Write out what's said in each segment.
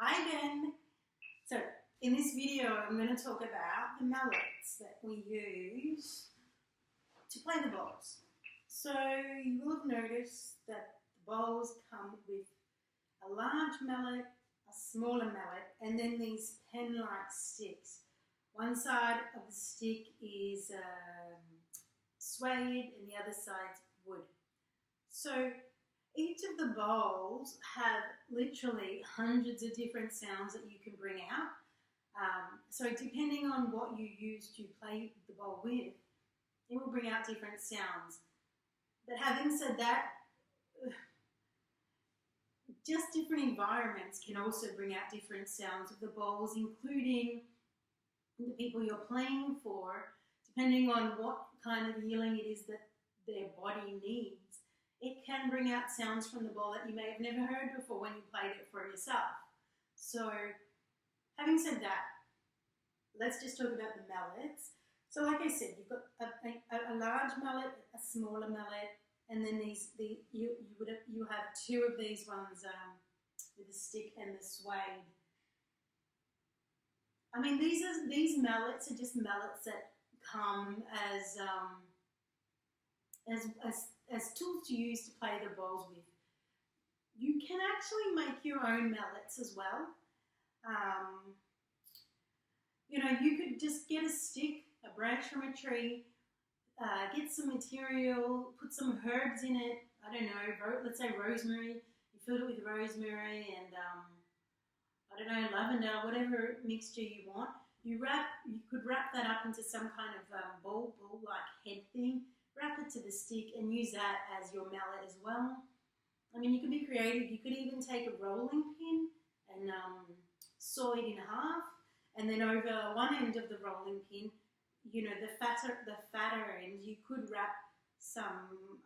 Hi again. So in this video I'm going to talk about the mallets that we use to play the bowls. So you will have noticed that the bowls come with a large mallet, a smaller mallet, and then these pen-like sticks. One side of the stick is suede and the other side's wood. So each of the bowls have literally hundreds of different sounds that you can bring out. So depending on what you use to play the bowl with, it will bring out different sounds. But having said that, just different environments can also bring out different sounds of the bowls, including the people you're playing for, depending on what kind of healing it is that their body needs. It can bring out sounds from the bowl that you may have never heard before when you played it for yourself. So, having said that, let's just talk about the mallets. So, like I said, you've got a large mallet, a smaller mallet, and then you have two of these ones with the stick and the suede. I mean, these mallets are just mallets that come as tools to use to play the bowls with. You can actually make your own mallets as well. You could just get a stick, a branch from a tree, get some material, put some herbs in it. I don't know, let's say rosemary. You fill it with rosemary and I don't know, lavender, whatever mixture you want. You could wrap that up into some kind of ball-like head thing. Wrap it to the stick and use that as your mallet as well. I mean, you can be creative. You could even take a rolling pin and saw it in half, and then over one end of the rolling pin, the fatter end, you could wrap some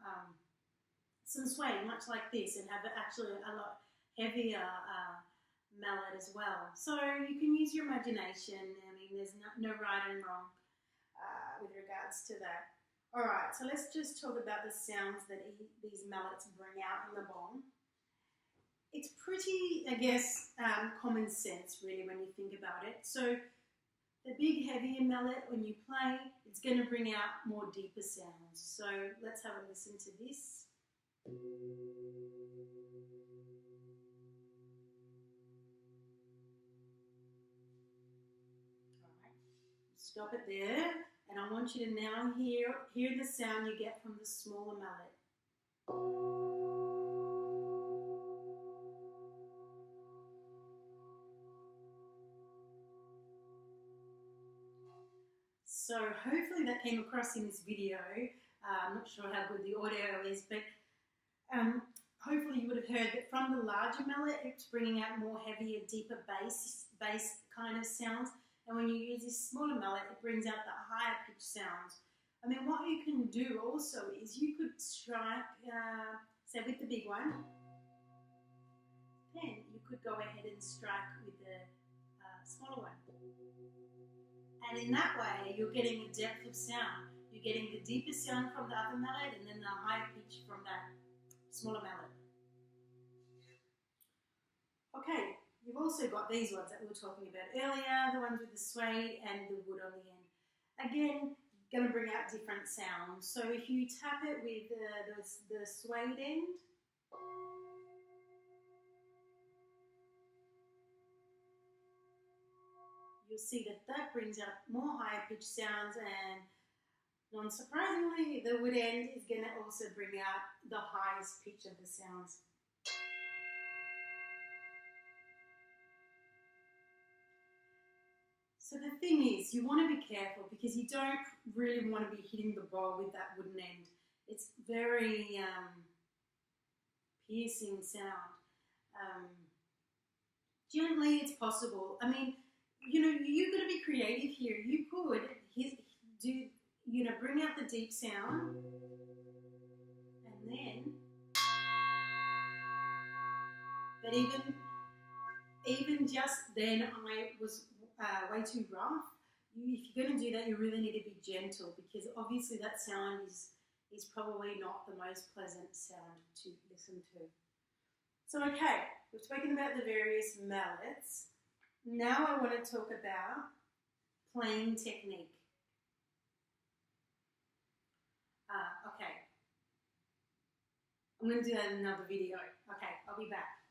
suede, much like this, and have actually a lot heavier mallet as well. So you can use your imagination. I mean, there's no right and wrong with regards to that. Alright, so let's just talk about the sounds that these mallets bring out in the bowl. It's pretty, I guess, common sense really when you think about it. So the big heavier mallet, when you play, it's going to bring out more deeper sounds. So let's have a listen to this. Alright, stop it there. And I want you to now hear the sound you get from the smaller mallet. So hopefully that came across in this video. I'm not sure how good the audio is, but hopefully you would have heard that from the larger mallet, it's bringing out more heavier, deeper bass kind of sounds. And when you use this smaller mallet, it brings out the higher pitched sounds. I mean, what you can do also is you could strike, say with the big one, then you could go ahead and strike with the smaller one. And in that way, you're getting a depth of sound. You're getting the deeper sound from the other mallet and then the higher pitch from that smaller mallet. Okay. You've also got these ones that we were talking about earlier, the ones with the suede and the wood on the end. Again, going to bring out different sounds. So if you tap it with the suede end, you'll see that brings out more higher pitched sounds, and non-surprisingly, the wood end is going to also bring out the highest pitch of the sounds. So the thing is, you want to be careful because you don't really want to be hitting the bowl with that wooden end. It's very piercing sound. Gently, it's possible. I mean, you've got to be creative here. You could bring out the deep sound, and then, but even just then, I was way too rough. If you're going to do that, you really need to be gentle because obviously that sound is probably not the most pleasant sound to listen to. So okay, we've spoken about the various mallets. Now I want to talk about playing technique. Okay. I'm going to do that in another video. Okay, I'll be back.